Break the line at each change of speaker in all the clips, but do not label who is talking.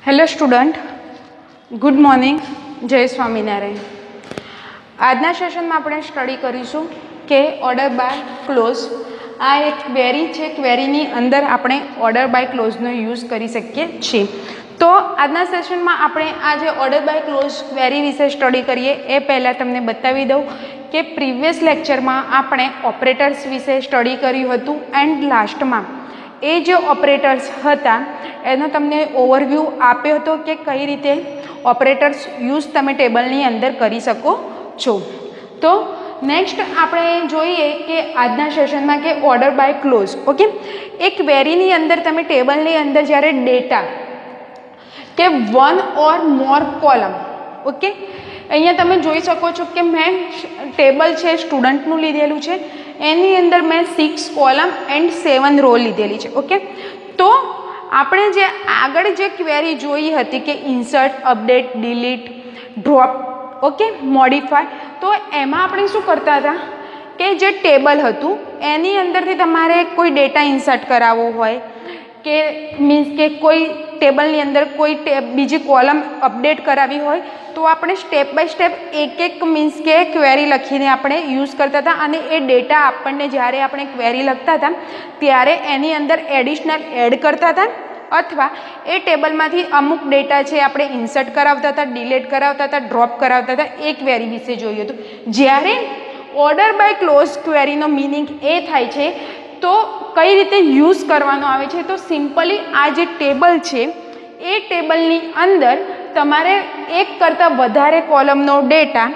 Hello student, good morning, જય સ્વામિનારાયણ. આજના સેશનમાં આપણે સ્ટડી કરીશું કે ઓર્ડર બાય ક્લોઝ. આ એક ક્વેરી છે. ક્વેરીની અંદર આપણે ઓર્ડર બાય ક્લોઝનો યુઝ કરી શકીએ છીએ. તો આજના સેશનમાં આપણે આ જે ઓર્ડર બાય ક્લોઝ ક્વેરી વિશે સ્ટડી કરીએ એ પહેલાં તમને બતાવી દઉં કે પ્રીવિયસ લેક્ચરમાં આપણે ઓપરેટર્સ વિશે સ્ટડી કર્યું હતું એન્ડ લાસ્ટમાં એ જે ઓપરેટર્સ હતા એનો તમને ઓવરવ્યૂ આપ્યો હતો કે કઈ રીતે ઓપરેટર્સ યુઝ તમે ટેબલની અંદર કરી શકો છો. તો નેક્સ્ટ આપણે જોઈએ કે આજના સેશનમાં કે ઓર્ડર બાય ક્લોઝ. ઓકે, એ ક્વેરીની અંદર તમે ટેબલની અંદર જ્યારે ડેટા કે one or more column, okay, અહીંયા તમે જોઈ શકો છો કે મેં ટેબલ છે સ્ટુડન્ટનું લીધેલું છે, એની અંદર મેં 6 કોલમ એન્ડ 7 રો લીધેલી છે. ઓકે, તો આપણે જે આગળ જે ક્વેરી જોઈ હતી કે insert, update, delete, drop, okay, modify, તો એમાં આપણે શું કરતા હતા કે જે ટેબલ હતું એની અંદરથી તમારે કોઈ ડેટા ઇન્સર્ટ કરાવવો હોય કે મીન્સ કે કોઈ ટેબલની અંદર કોઈ બીજી કોલમ અપડેટ કરાવી હોય તો આપણે સ્ટેપ બાય સ્ટેપ એક મીન્સ કે ક્વેરી લખીને આપણે યુઝ કરતા હતા. અને એ ડેટા આપણને જ્યારે આપણે ક્વેરી લખતા હતા ત્યારે એની અંદર એડિશનલ એડ કરતા હતા અથવા એ ટેબલમાંથી અમુક ડેટા છે આપણે ઇન્સર્ટ કરાવતા હતા, ડિલીટ કરાવતા હતા, ડ્રોપ કરાવતા હતા. એ ક્વેરી વિશે જોયું હતું. જ્યારે ઓર્ડર બાય ક્લોઝ ક્વેરીનો મિનિંગ એ થાય છે તો કઈ રીતે યુઝ કરવાનો આવે છે, તો સિમ્પલી આ જે ટેબલ છે એ ટેબલની અંદર તમારે એક કરતાં વધારે કોલમનો ડેટા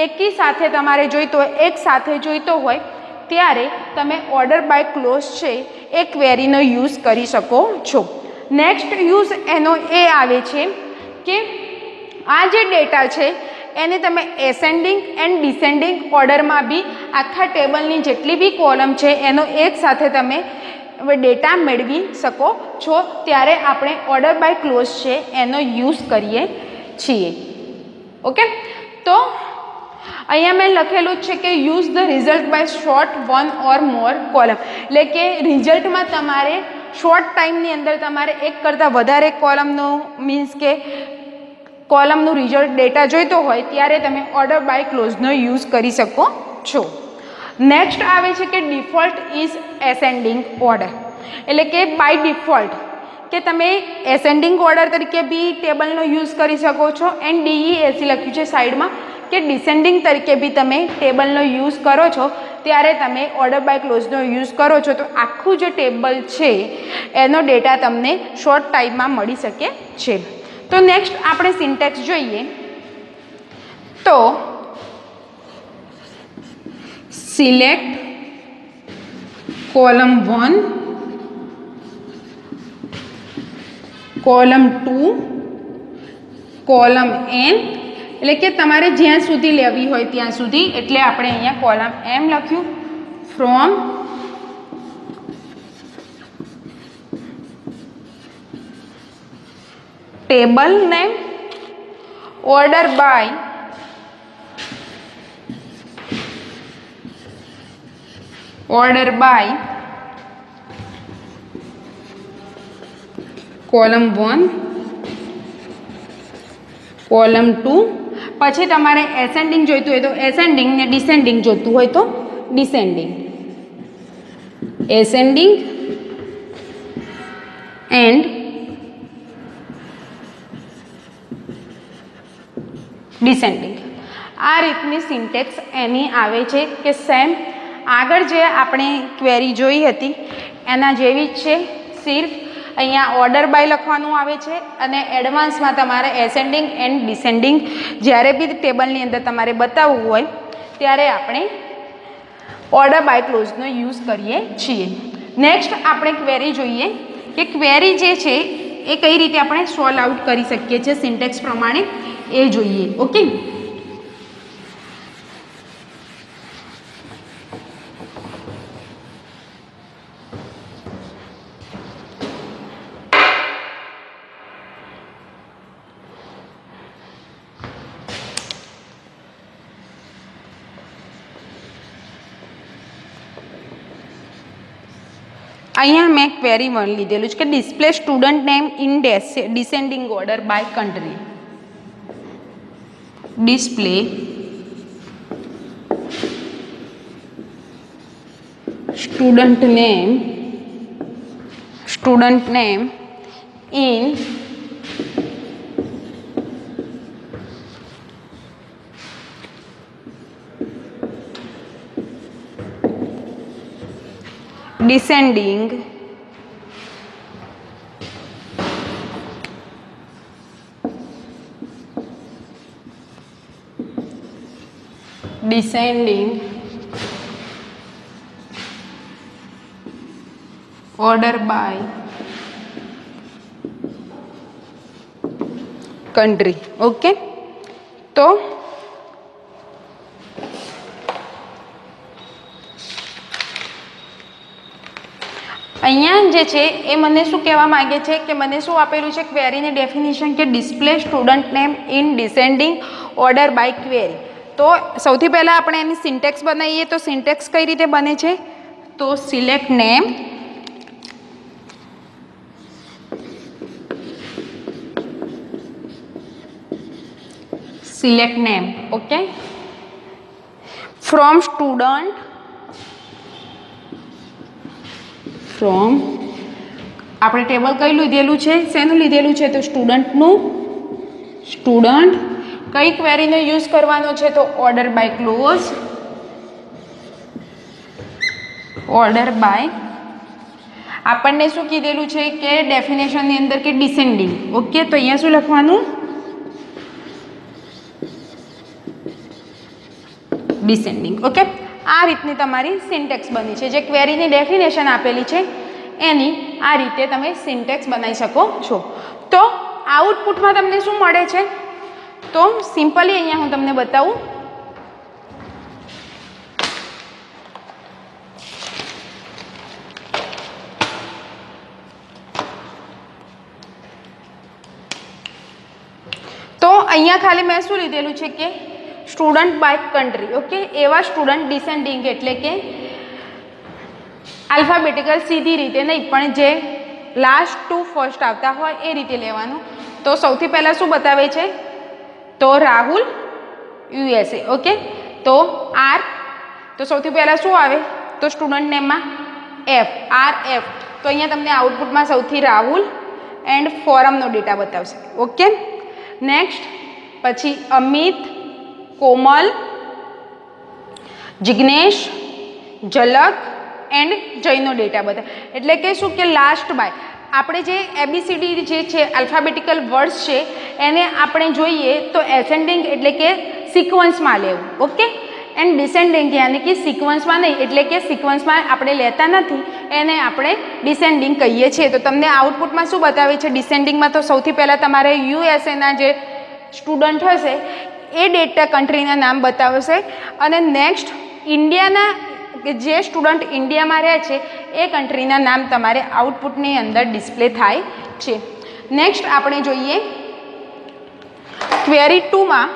એકી સાથે તમારે જોઈતો હોય, એક સાથે જોઈતો હોય ત્યારે તમે ઓર્ડર બાય ક્લોઝ છે એ ક્વેરીનો યુઝ કરી શકો છો. નેક્સ્ટ યુઝ એનો એ આવે છે કે આ જે ડેટા છે એને તમે એસેન્ડિંગ એન્ડ ડિસેન્ડિંગ ઓર્ડરમાં બી આખા ટેબલની જેટલી બી કોલમ છે એનો એક સાથે તમે ડેટા મેળવી શકો છો. ત્યારે આપણે ઓર્ડર બાય ક્લોઝ છે એનો યુઝ કરીએ છીએ. ઓકે, તો અહીંયા મેં લખેલું છે કે use the result by sort one or more column, એટલે કે રિઝલ્ટમાં તમારે શોર્ટ ટાઈમની અંદર તમારે એક કરતાં વધારે કોલમનો મીન્સ કે કોલમનું રિઝલ્ટ ડેટા જોઈતો હોય ત્યારે તમે ઓર્ડર બાય ક્લોઝનો યુઝ કરી શકો છો. નેક્સ્ટ આવે છે કે ડિફોલ્ટ ઇઝ એસેન્ડિંગ ઓર્ડર, એટલે કે બાય ડિફોલ્ટ કે તમે એસેન્ડિંગ ઓર્ડર તરીકે બી ટેબલનો યુઝ કરી શકો છો. એન્ડ DEAC લખ્યું છે સાઈડમાં કે ડિસેન્ડિંગ તરીકે બી તમે ટેબલનો યુઝ કરો છો ત્યારે તમે ઓર્ડર બાય ક્લોઝનો યુઝ કરો છો તો આખું જે ટેબલ છે એનો ડેટા તમને શોર્ટ ટાઈમમાં મળી શકે છે. તો નેક્સ્ટ આપણે સિન્ટેક્સ જોઈએ તો select column 1, column 2, column n, એટલે કે તમારે જ્યાં સુધી લેવી હોય ત્યાં સુધી. એટલે આપણે અહીંયા કોલમ m લખ્યું. From table name order by column 1, column 2, પછી તમારે એસેન્ડિંગ જોઈતું હોય તો એસેન્ડિંગ ને ડિસેન્ડિંગ જોઈતું હોય તો ડિસેન્ડિંગ. Ascending and descending. આ રીતની સિન્ટેક્સ એની આવે છે કે સેમ આગળ જે આપણે ક્વેરી જોઈ હતી એના જેવી જ છે. સિર્ફ અહીંયા ઓર્ડર બાય લખવાનું આવે છે અને એડવાન્સમાં તમારે એસેન્ડિંગ એન્ડ ડિસેન્ડિંગ જ્યારે બી ટેબલની અંદર તમારે બતાવવું હોય ત્યારે આપણે ઓર્ડર બાય ક્લોઝનો યુઝ કરીએ છીએ. નેક્સ્ટ આપણે ક્વેરી જોઈએ કે ક્વેરી જે છે એ કઈ રીતે આપણે સોલ્વ આઉટ કરી શકીએ છીએ સિન્ટેક્સ પ્રમાણે એ જોઈએ. ઓકે, અહીંયા મેં ક્વેરી 1 લીધેલું છે કે display student name in descending order by country. ડિસ્પ્લે સ્ટુડન્ટ નેમ ઇન descending order by country. Okay, તો અહીંયા જે છે એ મને શું કહેવા માંગે છે કે મને શું આપેલું છે ક્વેરીની ડેફિનેશન કે display student name in descending order by query. તો સૌથી પહેલાં આપણે એની સિન્ટેક્સ બનાવીએ. તો સિન્ટેક્સ કઈ રીતે બને છે? તો select name okay from student આપણે ટેબલ કઈ લીધેલું છે? શેનું લીધેલું છે? તો સ્ટુડન્ટ કઈ ક્વેરીનો યુઝ કરવાનો છે? તો ઓર્ડર બાય ક્લોઝ. આપણને શું કીધેલું છે કે ડેફિનેશનની અંદર કે ડિસેન્ડિંગ. ઓકે, તો અહીંયા શું લખવાનું? ડિસેન્ડિંગ. ઓકે, આ રીતની તમારી સિન્ટેક્સ બની છે. જે ક્વેરીની ડેફિનેશન આપેલી છે એની આ રીતે તમે સિન્ટેક્સ બનાવી શકો છો. તો આઉટપુટમાં તમને શું મળે છે? તો સિમ્પલી અહીંયા હું તમને બતાવું. તો અહીંયા ખાલી મેં શું લીધેલું છે કે સ્ટુડન્ટ બાય કન્ટ્રી. ઓકે, એવા સ્ટુડન્ટ ડિસેન્ડિંગ એટલે કે આલ્ફાબેટિકલ સીધી રીતે નહીં પણ જે લાસ્ટ ટુ ફર્સ્ટ આવતા હોય એ રીતે લેવાનું. તો સૌથી પહેલાં શું બતાવે છે? તો રાહુલ USA. ઓકે, તો આર તો સૌથી પહેલાં શું આવે? તો સ્ટુડન્ટ નેમમાં RF. તો અહીંયા તમને આઉટપુટમાં સૌથી રાહુલ એન્ડ ફોરમનો ડેટા બતાવશે. ઓકે, નેક્સ્ટ પછી અમિત, કોમલ, જિગ્નેશ, ઝલક એન્ડ જયનો ડેટા બતાવે. એટલે કે શું કે લાસ્ટ બાય આપણે જે ABCD જે છે આલ્ફાબેટિકલ વર્ડ્સ છે એને આપણે જોઈએ તો એસેન્ડિંગ એટલે કે સિક્વન્સમાં લેવું. ઓકે, એન્ડ ડિસેન્ડિંગ યાની કે સિક્વન્સમાં નહીં એટલે કે સિક્વન્સમાં આપણે લેતા નથી એને આપણે ડિસેન્ડિંગ કહીએ છીએ. તો તમને આઉટપુટમાં શું બતાવે છે? ડિસેન્ડિંગમાં તો સૌથી પહેલાં તમારે USA જે સ્ટુડન્ટ હશે એ ડેટા કન્ટ્રીના નામ બતાવશે અને નેક્સ્ટ ઇન્ડિયાના જે સ્ટુડન્ટ ઇન્ડિયામાં રહે છે એ કન્ટ્રીના નામ તમારે આઉટપુટની અંદર ડિસ્પ્લે થાય છે. નેક્સ્ટ આપણે જોઈએ ક્વેરી 2માં.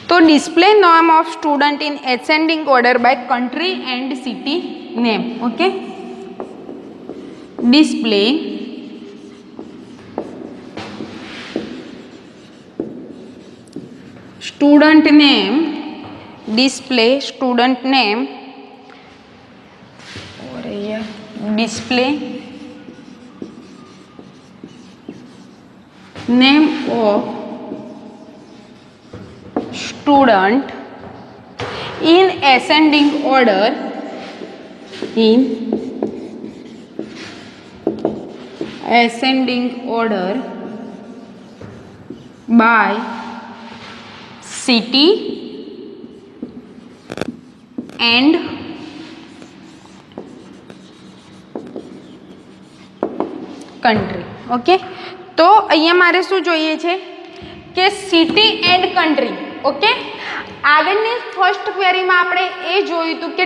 તો ડિસ્પ્લે નામ of student in ascending order by country and city name. Okay, display student name और ये display name of student in ascending order by city and country. Okay, તો અહીંયા મારે શું જોઈએ છે કે સિટી એન્ડ કન્ટ્રી. ઓકે, આગળની ફર્સ્ટ ક્વેરીમાં આપણે એ જોયું હતું કે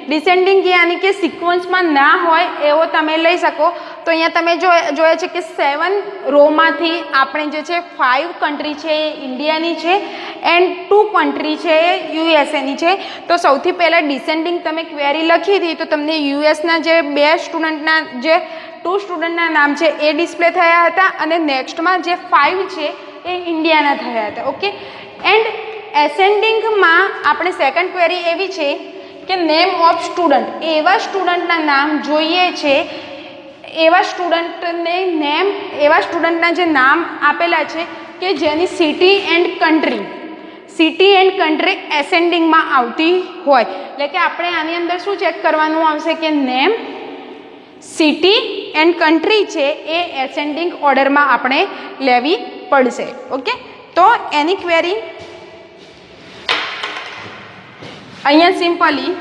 ડિસેન્ડિંગ યાની કે સિક્વન્સમાં ના હોય એવો તમે લઈ શકો. તો અહીંયા તમે જોયા છે કે 7 રોમાંથી આપણે જે છે 5 કન્ટ્રી છે એ ઇન્ડિયાની છે એન્ડ 2 કન્ટ્રી છે એ યુએસએની છે. તો સૌથી પહેલાં ડિસેન્ડિંગ તમે ક્વેરી લખી હતી તો તમને યુએસના જે 2 સ્ટુડન્ટના જે 2 સ્ટુડન્ટના નામ છે એ ડિસ્પ્લે થયા હતા અને નેક્સ્ટમાં જે 5 છે એ ઇન્ડિયાના થયા હતા. ઓકે. એન્ડ એસેન્ડિંગમાં આપણે સેકન્ડ ક્વેરી એવી છે કે નેમ ઓફ સ્ટુડન્ટ, એવા સ્ટુડન્ટના નામ જોઈએ છે, એવા સ્ટુડન્ટના જે નામ આપેલા છે કે જેની સિટી એન્ડ કન્ટ્રી એસેન્ડિંગમાં આવતી હોય. એટલે કે આપણે આની અંદર શું ચેક કરવાનું આવશે કે નેમ, સિટી એન્ડ કન્ટ્રી છે એ એસેન્ડિંગ ઓર્ડરમાં આપણે લેવી પડશે. ઓકે. તો એની ક્વેરી અહીંયા સિમ્પલી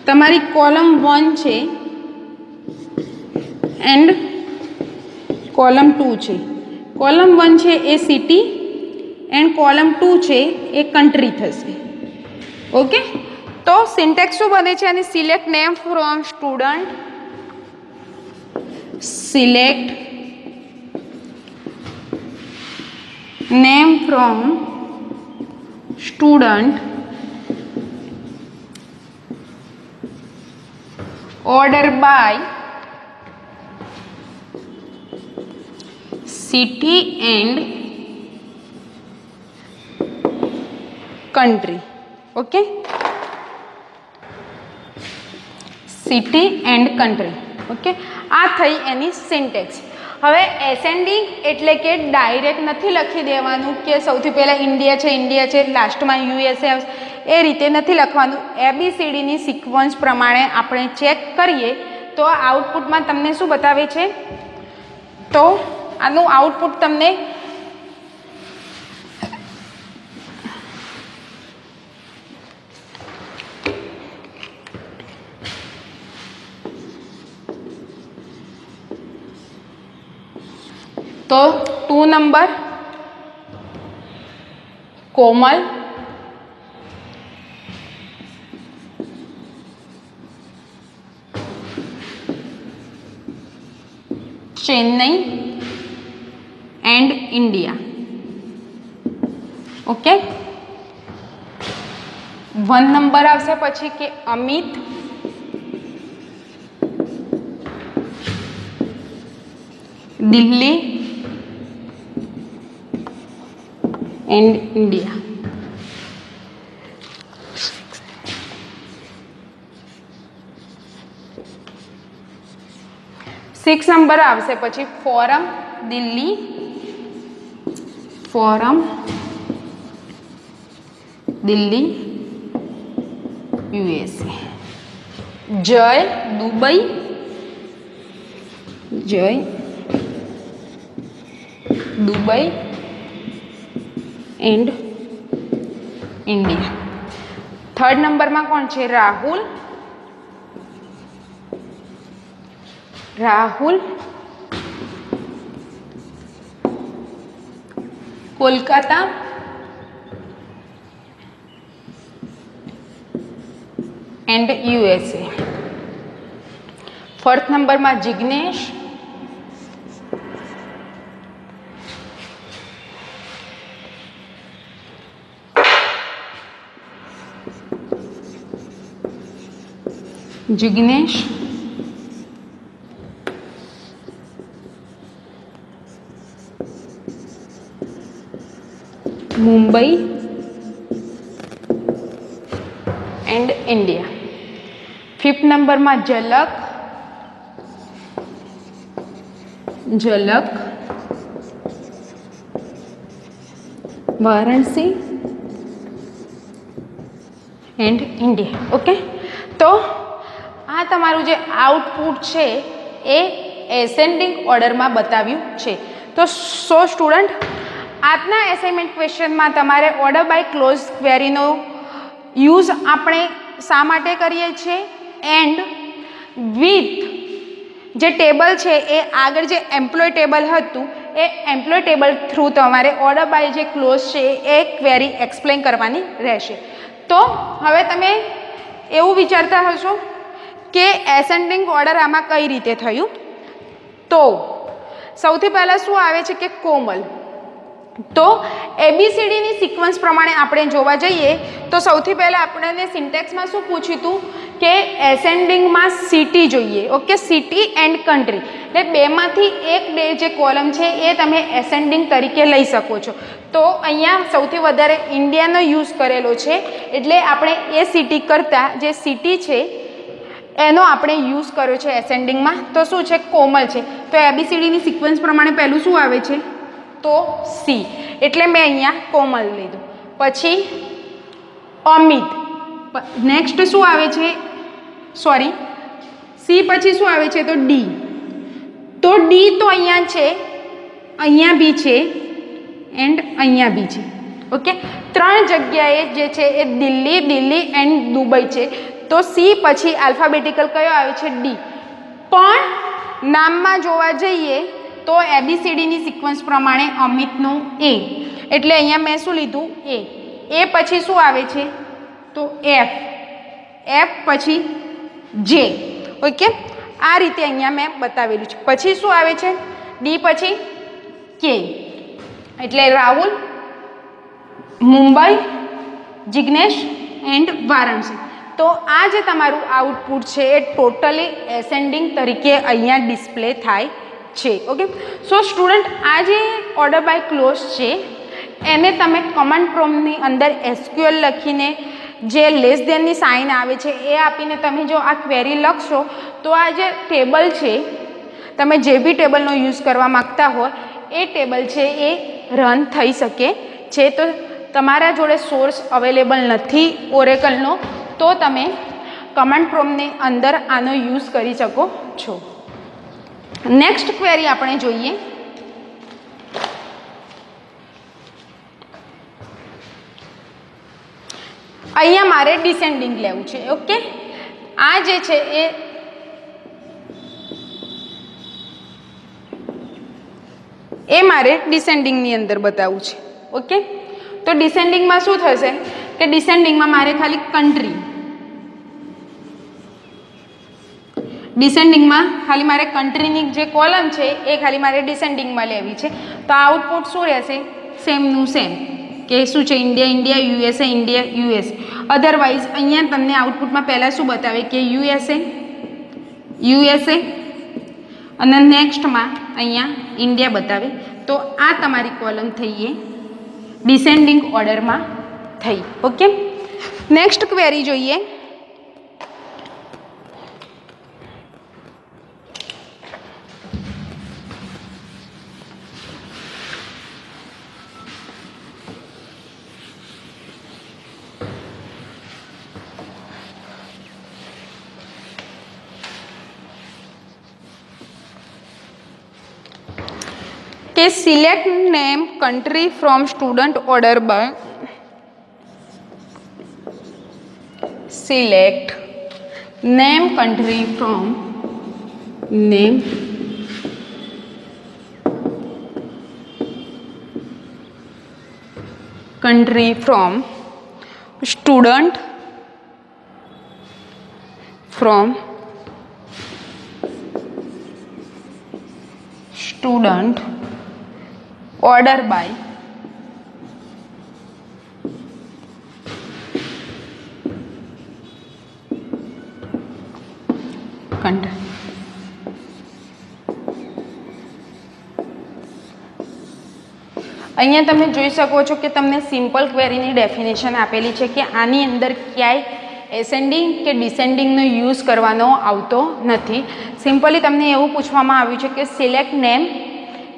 તમારી કોલમ 1 છે એન્ડ કોલમ 2 છે. કોલમ 1 છે એ સિટી એન્ડ કોલમ 2 છે એ કન્ટ્રી થશે. ઓકે. તો સિન્ટેક્સ શું બને છે અને select name from student, select name from student, order by city and country. Okay, city and country. Okay. આ થઈ એની સિન્ટેક્સ. હવે એસેન્ડિંગ એટલે કે ડાયરેક્ટ નથી લખી દેવાનું કે સૌથી પહેલાં ઇન્ડિયા છે લાસ્ટમાં યુએસએ આવશે, એ રીતે નથી લખવાનું. ABCDની સિક્વન્સ પ્રમાણે આપણે ચેક કરીએ તો આઉટપુટમાં તમને શું બતાવે છે, તો આનું આઉટપુટ તમને તો 2 number Komal, Chennai and India. Okay. 1 number આવશે પછી કે Amit, Delhi and India. 6 number આવશે પછી forum Delhi, forum Delhi USA. જય દુબઈ, જય દુબઈ એન્ડ ઇન્ડિયા. 3rd નંબરમાં કોણ છે, Rahul, Rahul Kolkata and USA. 4th નંબરમાં Jignesh, Jignesh Mumbai and India. 5th નંબરમાં ઝલક, ઝલક વારાણસી એન્ડ ઇન્ડિયા. ઓકે. તો આ તમારું જે આઉટપુટ છે એ એસેન્ડિંગ ઓર્ડરમાં બતાવ્યું છે. તો સો સ્ટુડન્ટ, આજના એસાઇનમેન્ટ ક્વેશ્ચનમાં તમારે ઓર્ડર બાય ક્લોઝ ક્વેરીનો યુઝ આપણે શા માટે કરીએ છીએ એન્ડ વિથ જે ટેબલ છે એ આગળ જે એમ્પ્લોય ટેબલ હતું એ એમ્પ્લોય ટેબલ થ્રુ તમારે ઓર્ડર બાય જે ક્લોઝ છે એ ક્વેરી એક્સપ્લેન કરવાની રહેશે. તો હવે તમે એવું વિચારતા હશો કે એસેન્ડિંગ ઓર્ડર આમાં કઈ રીતે થયું. तो સૌથી પહેલાં શું આવે છે કે કોમલ. તો ABCDની સિક્વન્સ પ્રમાણે આપણે જોવા જઈએ તો સૌથી પહેલાં આપણને સિન્ટેક્સમાં શું પૂછ્યું હતું કે એસેન્ડિંગમાં સિટી જોઈએ. ઓકે, સિટી એન્ડ કન્ટ્રી એટલે બેમાંથી એક જે કોલમ છે એ તમે એસેન્ડિંગ તરીકે લઈ શકો છો. તો અહીંયા સૌથી વધારે ઇન્ડિયાનો યુઝ કરેલો છે એટલે આપણે એ સિટી કરતાં જે સિટી છે એનો આપણે યુઝ કર્યો છે એસેન્ડિંગમાં. તો શું છે? કોમલ છે. તો ABCDની સિક્વન્સ પ્રમાણે પહેલું શું આવે છે? તો સી, એટલે મેં અહીંયા કોમલ લીધું. પછી અમિત, નેક્સ્ટ શું આવે છે? સોરી, સી પછી શું આવે છે? તો ડી. તો ડી તો અહીંયા છે, અહીંયા બી છે એન્ડ અહીંયા બી છે. ઓકે, 3 જગ્યાએ જે છે એ દિલ્હી એન્ડ દુબઈ છે. તો સી પછી આલ્ફાબેટિકલ કયો આવે છે? ડી. પણ નામમાં જોવા જઈએ તો ABCDની સિક્વન્સ પ્રમાણે અમિતનું એ, એટલે અહીંયા મેં શું લીધું? એ પછી શું આવે છે? તો એફ પછી જે. ઓકે, આ રીતે અહીંયા મેં બતાવેલું છે. પછી શું આવે છે? ડી પછી કે, એટલે રાહુલ, મુંબઈ, જિગ્નેશ એન્ડ વારાણસી. તો આ જે તમારું આઉટપુટ છે એ ટોટલી એસેન્ડિંગ તરીકે અહીંયા ડિસ્પ્લે થાય છે. ઓકે, સો સ્ટુડન્ટ આ જે ઓર્ડર બાય ક્લોઝ છે એને તમે કમાન્ડ પ્રોમ્પ્ટની અંદર SQL લખીને જે લેસ ધેનની સાઇન આવે છે એ આપીને તમે જો આ ક્વેરી લખશો તો આ જે ટેબલ છે, તમે જે બી ટેબલનો યુઝ કરવા માગતા હોય એ ટેબલ છે એ રન થઈ શકે છે. તો તમારા જોડે સોર્સ અવેલેબલ નથી ઓરેકલનો તો તમે કમાન્ડ પ્રોમ્પ્ટની અંદર આનો યુઝ કરી શકો છો. નેક્સ્ટ ક્વેરી આપણે જોઈએ. અહીંયા મારે ડિસેન્ડિંગ લેવું છે. ઓકે, આ જે છે એ મારે ડિસેન્ડિંગની અંદર બતાવવું છે. ઓકે, તો ડિસેન્ડિંગમાં શું થશે કે ડિસેન્ડિંગમાં મારે ખાલી કન્ટ્રી, ડિસેન્ડિંગમાં ખાલી મારે કન્ટ્રીની જે કોલમ છે એ ખાલી મારે ડિસેન્ડિંગમાં લેવી છે. તો આઉટપુટ શું રહેશે? સેમનું સેમ, કે શું છે? India, USA, India, US. Otherwise અહીંયા તમને આઉટપુટમાં પહેલાં શું બતાવે કે USA અને નેક્સ્ટમાં અહીંયા ઇન્ડિયા બતાવે. તો આ તમારી કોલમ થઈએ ડિસેન્ડિંગ ઓર્ડરમાં થઈ. ઓકે, નેક્સ્ટ ક્વેરી જોઈએ. કે select name country from student order by, select name country from name country from student order by country. અહીંયા તમે જોઈ શકો છો કે તમને સિમ્પલ ક્વેરીની ડેફિનેશન આપેલી છે કે આની અંદર ક્યાંય એસેન્ડિંગ કે ડિસેન્ડિંગનો યુઝ કરવાનો આવતો નથી. સિમ્પલી તમને એવું પૂછવામાં આવ્યું છે કે select name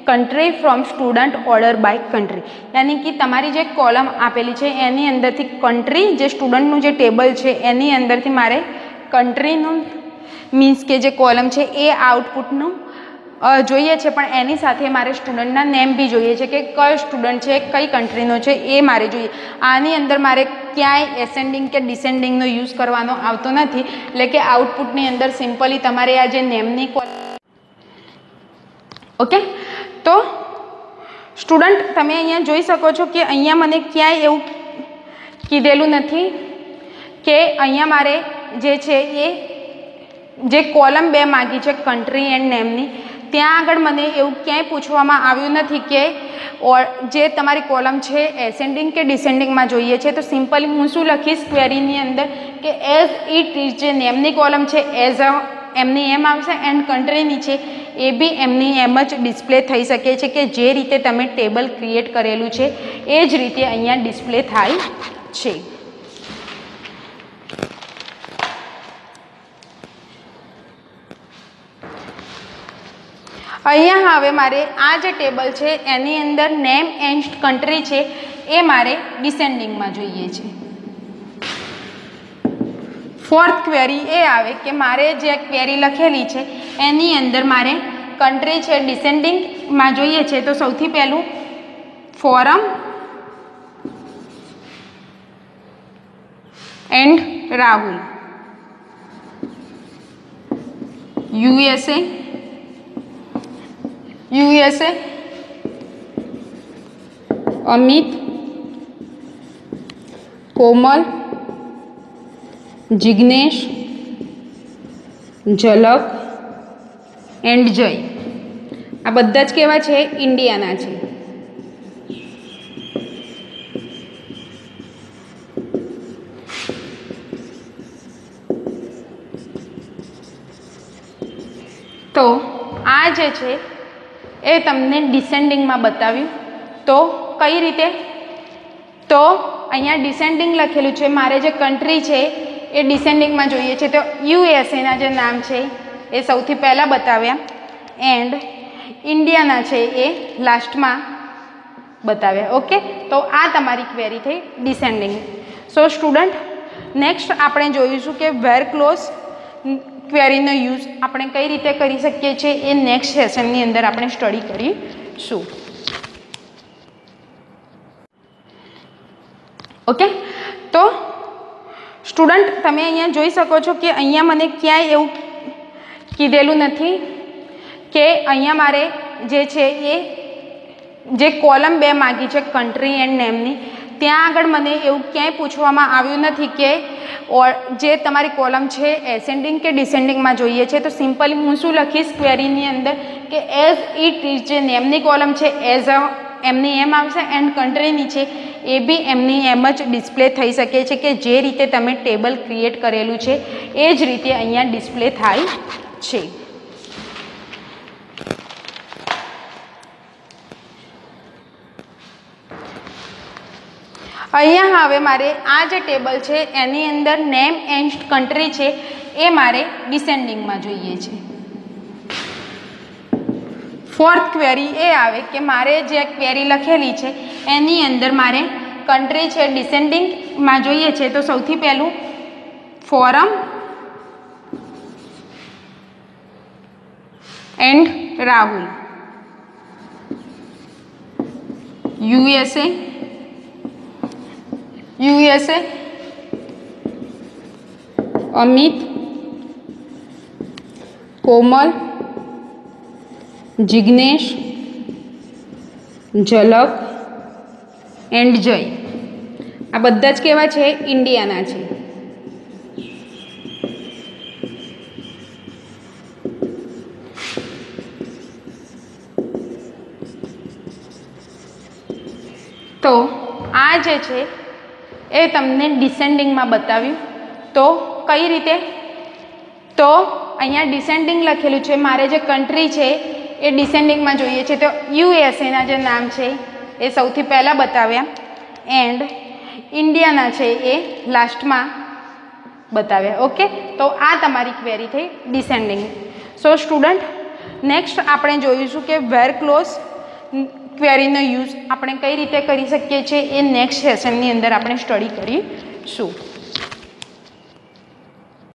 country from student order by country, યાની કે તમારી જે કોલમ આપેલી છે એની અંદરથી કન્ટ્રી, જે સ્ટુડન્ટનું જે ટેબલ છે એની અંદરથી મારે કન્ટ્રીનું મીન્સ કે જે કોલમ છે એ આઉટપુટનું જોઈએ છે, પણ એની સાથે મારે સ્ટુડન્ટના નેમ બી જોઈએ છે કે કયો સ્ટુડન્ટ છે, કઈ કન્ટ્રીનો છે એ મારે જોઈએ. આની અંદર મારે ક્યાંય એસેન્ડિંગ કે ડિસેન્ડિંગનો યુઝ કરવાનો આવતો નથી. એટલે કે આઉટપુટની અંદર સિમ્પલી તમારે આ જે નેમની ઓકે. તો સ્ટુડન્ટ તમે અહીંયા જોઈ શકો છો કે અહીંયા મને ક્યાંય એવું કીધેલું નથી કે અહીંયા મારે જે છે એ જે કોલમ 2 માગી છે કન્ટ્રી એન્ડ નેમની, ત્યાં આગળ મને એવું ક્યાંય પૂછવામાં આવ્યું નથી કે જે તમારી કોલમ છે એસેન્ડિંગ કે ડિસેન્ડિંગમાં જોઈએ છે, તો સિમ્પલી હું શું લખીશ ક્વેરીની અંદર કે એઝ ઇટ ઇઝ, જે નેમની કોલમ છે એઝ એમની એમ આવશે, એન્ડ કન્ટ્રીની છે એ બી એમની એમ જ ડિસ્પ્લે થઈ શકે છે કે જે રીતે તમે ટેબલ ક્રિએટ કરેલું છે એ જ રીતે અહીંયા ડિસ્પ્લે થાય છે. અહીંયા હવે મારે આ જે ટેબલ છે એની અંદર નેમ એન્ડ કન્ટ્રી છે એ મારે ડિસેન્ડિંગમાં જોઈએ છે. ફોર્થ ક્વેરી એ આવે કે મારે જે ક્વેરી લખેલી છે એની અંદર મારે કન્ટ્રી છે ડિસેન્ડિંગમાં જોઈએ છે, તો સૌથી પહેલું Foram and Rahul, USA, Amit, Komal, Jignesh, Zalak and જય. આ બધા જ કેવા છે? ઇન્ડિયાના છે. તો આ જે છે એ તમને ડિસેન્ડિંગમાં બતાવ્યું. તો કઈ રીતે? તો અહીંયા ડિસેન્ડિંગ લખેલું છે, મારે જે કન્ટ્રી છે એ ડિસેન્ડિંગમાં જોઈએ છે, તો યુએસએના જે નામ છે એ સૌથી પહેલાં બતાવ્યા, એન્ડ ઇન્ડિયાના છે એ લાસ્ટમાં બતાવ્યા. ઓકે, તો આ તમારી ક્વેરી થઈ ડિસેન્ડિંગ. સો સ્ટુડન્ટ, નેક્સ્ટ આપણે જોઈશું કે વેર ક્લોઝ ક્વેરીનો યુઝ આપણે કઈ રીતે કરી શકીએ છીએ એ નેક્સ્ટ સેશનની અંદર આપણે સ્ટડી કરીશું. ઓકે, તો સ્ટુડન્ટ તમે અહીંયા જોઈ શકો છો કે અહીંયા મને ક્યાંય એવું કીધેલું નથી કે અહીંયા મારે જે છે એ જે કોલમ 2 માગી છે કન્ટ્રી એન્ડ નેમની, ત્યાં આગળ મને એવું ક્યાંય પૂછવામાં આવ્યું નથી કે જે તમારી કોલમ છે એસેન્ડિંગ કે ડિસેન્ડિંગમાં જોઈએ છે, તો સિમ્પલી હું શું લખીશ ક્વેરીની અંદર કે એઝ ઇટ ઇઝ, જે નેમની કોલમ છે એઝ એમની એમ આવશે, એન્ડ કન્ટ્રીની છે એ બી એમની એમ જ ડિસ્પ્લે થઈ શકે છે કે જે રીતે તમે ટેબલ ક્રિએટ કરેલું છે એ જ રીતે અહીંયા ડિસ્પ્લે થાય છે. અહીંયા હવે મારે આ જે ટેબલ છે એની અંદર નેમ એન્ડ કન્ટ્રી છે એ મારે ડિસેન્ડિંગમાં જોઈએ છે. ફોર્થ ક્વેરી એ આવે કે મારે જે ક્વેરી લખેલી છે એની અંદર મારે કન્ટ્રી છે ડિસેન્ડિંગમાં જોઈએ છે, તો સૌથી પહેલું Foram and Rahul, USA, Amit, Komal, Jignesh, Zalak and જય. આ બધા જ કેવા છે? ઇન્ડિયાના છે. તો આ જે છે એ તમને ડિસેન્ડિંગમાં બતાવ્યું. તો કઈ રીતે? તો અહીંયા ડિસેન્ડિંગ લખેલું છે, મારે જે કન્ટ્રી છે એ ડિસેન્ડિંગમાં જોઈએ છે, તો યુએસએના જે નામ છે એ સૌથી પહેલાં બતાવ્યા, એન્ડ ઇન્ડિયાના છે એ લાસ્ટમાં બતાવ્યા. ઓકે, તો આ તમારી ક્વેરી થઈ ડિસેન્ડિંગ. સો સ્ટુડન્ટ, નેક્સ્ટ આપણે જોઈશું કે વેર ક્લોઝ ક્વેરીનો યુઝ આપણે કઈ રીતે કરી શકીએ છીએ એ નેક્સ્ટ સેશનની અંદર આપણે સ્ટડી કરીશું.